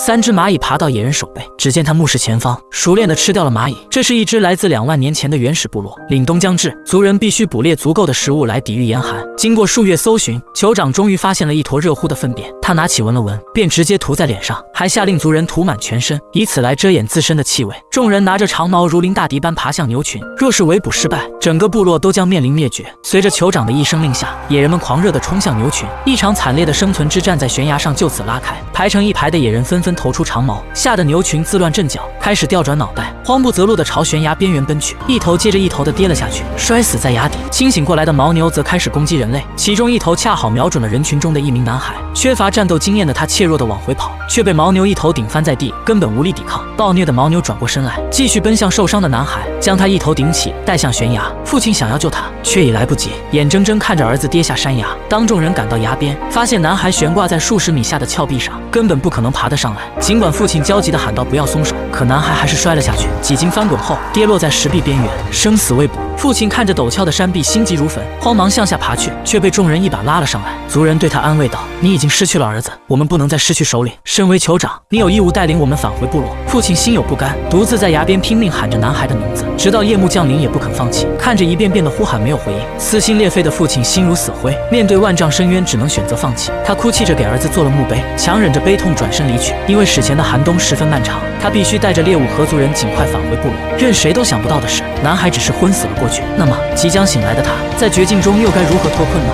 3只蚂蚁爬到野人手背，只见他目视前方，熟练地吃掉了蚂蚁。这是一只来自2万年前的原始部落。凛冬将至，族人必须捕猎足够的食物来抵御严寒。经过数月搜寻，酋长终于发现了一坨热乎的粪便。他拿起闻了闻，便直接涂在脸上，还下令族人涂满全身，以此来遮掩自身的气味。众人拿着长矛如临大敌般爬向牛群，若是围捕失败，整个部落都将面临灭绝。随着酋长的一声令下，野人们狂热地冲向牛群，一场惨烈的生存之战在悬崖上就此拉开。排成一排的野人纷纷投出长矛，吓得牛群自乱阵脚，开始调转脑袋，慌不择路地朝悬崖边缘奔去，一头接着一头地跌了下去，摔死在崖底。清醒过来的牦牛则开始攻击人类，其中一头恰好瞄准了人群中的一名男孩。缺乏战斗经验的他怯弱地往回跑，却被牦牛一头顶翻在地，根本无力抵抗。暴虐的牦牛转过身来，继续奔向受伤的男孩，将他一头顶起，带向悬崖。父亲想要救他，却已来不及，眼睁睁看着儿子跌下山崖。当众人赶到崖边，发现男孩悬挂在数十米下的峭壁上，根本不可能爬得上来。尽管父亲焦急地喊道不要松手，可男孩还是摔了下去，几经翻滚后跌落在石壁边缘，生死未卜。父亲看着陡峭的山壁，心急如焚，慌忙向下爬去，却被众人一把拉了上来。族人对他安慰道：你已经失去了儿子，我们不能再失去首领。身为酋长，你有义务带领我们返回部落。父亲心有不甘，独自在崖边拼命喊着男孩的名字，直到夜幕降临也不肯放弃。看着一遍遍的呼喊没有回应，撕心裂肺的父亲心如死灰，面对万丈深渊只能选择放弃。他哭泣着给儿子做了墓碑，强忍着悲痛转身离去。因为史前的寒冬十分漫长，他必须带着猎物和族人尽快返回部落。任谁都想不到的是，男孩只是昏死了过去。那么即将醒来的他，在绝境中又该如何脱困呢？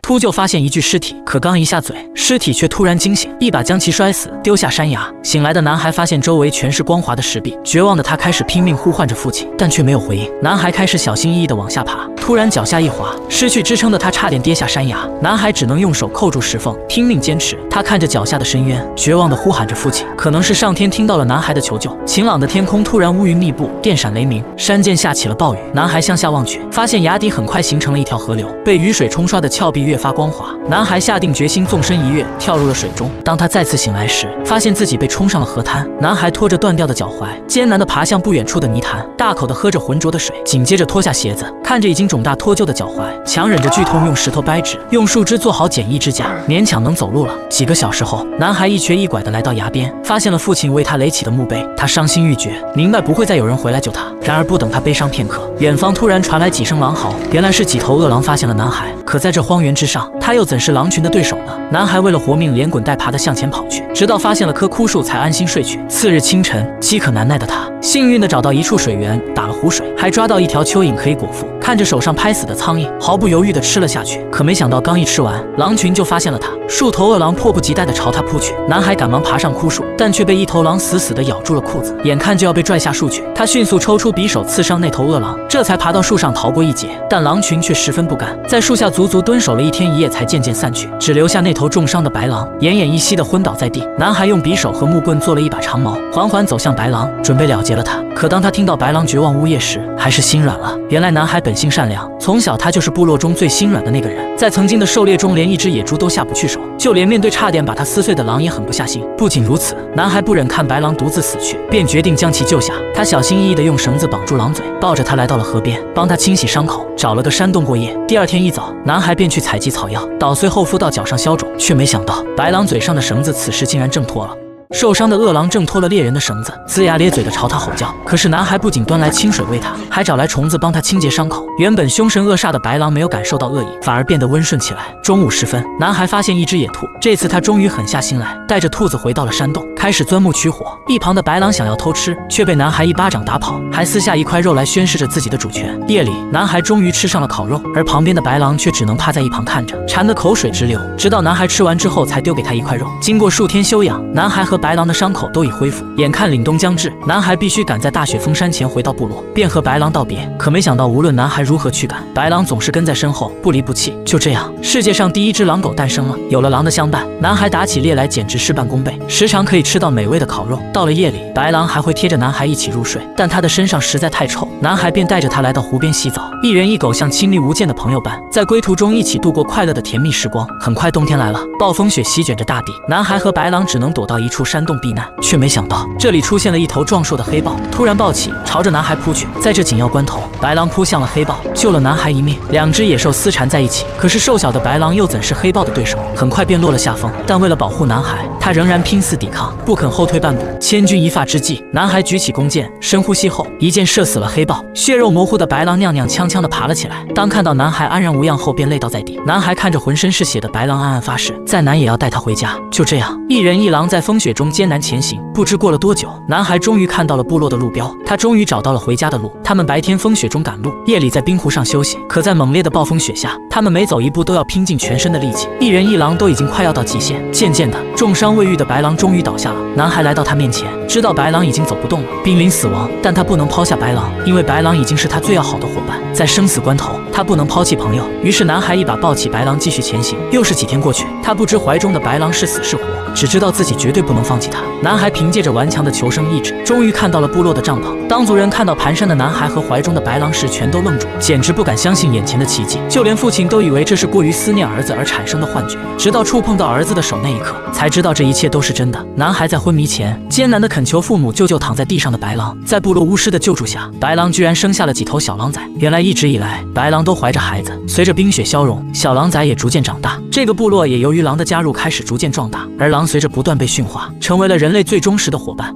秃鹫发现一具尸体，可刚一下嘴，尸体却突然惊醒，一把将其摔死，丢下山崖。醒来的男孩发现周围全是光滑的石壁，绝望的他开始拼命呼唤着父亲，但却没有回应。男孩开始小心翼翼地往下爬，突然脚下一滑，失去支撑的他差点跌下山崖。男孩只能用手扣住石缝，拼命坚持。他看着脚下的深渊，绝望地呼喊着父亲。可能是上天听到了男孩的求救，晴朗的天空突然乌云密布，电闪雷鸣，山涧下起了暴雨。男孩向下望去，发现崖底很快形成了一条河流，被雨水冲刷的峭壁越发光滑。男孩下定决心纵身一跃，跳入了水中。当他再次醒来时，发现自己被冲上了河滩。男孩拖着断掉的脚踝，艰难地爬向不远处的泥潭，大口地喝着浑浊的水，紧接着脱下鞋子，看着已经肿大脱臼的脚踝，强忍着剧痛，用石头掰直，用树枝做好简易支架，勉强能走路了。几个小时后，男孩一瘸一拐地来到崖边，发现了父亲为他垒起的墓碑。他伤心欲绝，明白不会再有人回来救他。然而不等他悲伤片刻，远方突然传来几声狼嚎，原来是几头饿狼发现了男孩。可在这荒原之上，他又怎是狼群的对手呢？男孩为了活命，连滚带爬地向前跑去，直到发现了棵枯树才安心睡去。次日清晨，饥渴难耐的他幸运地找到一处水源，打了湖水，还抓到一条蚯蚓可以果腹。看着手上拍死的苍蝇，毫不犹豫地吃了下去。可没想到刚一吃完，狼群就发现了他，数头饿狼迫不及待地朝他扑去。男孩赶忙爬上枯树，但却被一头狼死死地咬住了裤子，眼看就要被拽下树去。他迅速抽出匕首刺伤那头饿狼，这才爬到树上逃过一劫。但狼群却十分不甘，在树下足足蹲守了一天一夜，才渐渐散去，只留下那头重伤的白狼，奄奄一息地昏倒在地。男孩用匕首和木棍做了一把长矛，缓缓走向白狼，准备了结了他。可当他听到白狼绝望呜咽时，还是心软了。原来男孩本性善良，从小他就是部落中最心软的那个人，在曾经的狩猎中，连一只野猪都下不去手，就连面对差点把他撕碎的狼也狠不下心。不仅如此，男孩不忍看白狼独自死去，便决定将其救下。他小心翼翼地用绳子绑住狼嘴，抱着他来到了河边，帮他清洗伤口，找了个山洞过夜。第二天一早，男孩便去采集草药，捣碎后敷到脚上消肿，却没想到白狼嘴上的绳子此时竟然挣脱了。受伤的饿狼挣脱了猎人的绳子，龇牙咧嘴地朝他吼叫。可是男孩不仅端来清水喂他，还找来虫子帮他清洁伤口。原本凶神恶煞的白狼没有感受到恶意，反而变得温顺起来。中午时分，男孩发现一只野兔，这次他终于狠下心来，带着兔子回到了山洞，开始钻木取火。一旁的白狼想要偷吃，却被男孩一巴掌打跑，还撕下一块肉来宣示着自己的主权。夜里，男孩终于吃上了烤肉，而旁边的白狼却只能趴在一旁看着，馋得口水直流，直到男孩吃完之后才丢给他一块肉。经过数天休养，男孩和白狼的伤口都已恢复。眼看凛冬将至，男孩必须赶在大雪封山前回到部落，便和白狼道别。可没想到，无论男孩如何驱赶，白狼总是跟在身后，不离不弃。就这样，世界上第一只狼狗诞生了。有了狼的相伴，男孩打起猎来简直事半功倍，时常可以吃到美味的烤肉。到了夜里，白狼还会贴着男孩一起入睡，但他的身上实在太臭，男孩便带着他来到湖边洗澡。一人一狗像亲密无间的朋友般，在归途中一起度过快乐的甜蜜时光。很快冬天来了，暴风雪席卷着大地，男孩和白狼只能躲到一处山洞避难，却没想到这里出现了一头壮硕的黑豹，突然暴起，朝着男孩扑去。在这紧要关头，白狼扑向了黑豹，救了男孩一命。两只野兽厮缠在一起，可是瘦小的白狼又怎是黑豹的对手？很快便落了下风。但为了保护男孩，他仍然拼死抵抗，不肯后退半步。千钧一发之际，男孩举起弓箭，深呼吸后，一箭射死了黑豹。血肉模糊的白狼踉踉跄跄地爬了起来。当看到男孩安然无恙后，便累倒在地。男孩看着浑身是血的白狼，暗暗发誓，再难也要带他回家。就这样，一人一狼在风雪中艰难前行。不知过了多久，男孩终于看到了部落的路标，他终于找到了回家的路。他们白天风雪中赶路，夜里在冰湖上休息。可在猛烈的暴风雪下，他们每走一步都要拼尽全身的力气，一人一狼都已经快要到极限。渐渐的，重伤未愈的白狼终于倒下了。男孩来到他面前，知道白狼已经走不动了，濒临死亡，但他不能抛下白狼，因为白狼已经是他最要好的伙伴。在生死关头，他不能抛弃朋友。于是男孩一把抱起白狼，继续前行。又是几天过去，他不知怀中的白狼是死是活，只知道自己绝对不能放弃他。男孩凭借着顽强的求生意志，终于看到了部落的帐篷。当族人看到蹒跚的男孩和怀中的白狼时，全都愣住，简直不敢相信眼前的奇迹。就连父亲都以为这是过于思念儿子而产生的幻觉，直到触碰到儿子的手那一刻，才知道这一切都是真的。男孩在昏迷前艰难地恳求父母救救躺在地上的白狼。在部落巫师的救助下，白狼居然生下了几头小狼崽。原来一直以来，白狼都怀着孩子。随着冰雪消融，小狼崽也逐渐长大。这个部落也由于狼的加入开始逐渐壮大，而狼随着不断被驯化，成为了人类最忠实的伙伴。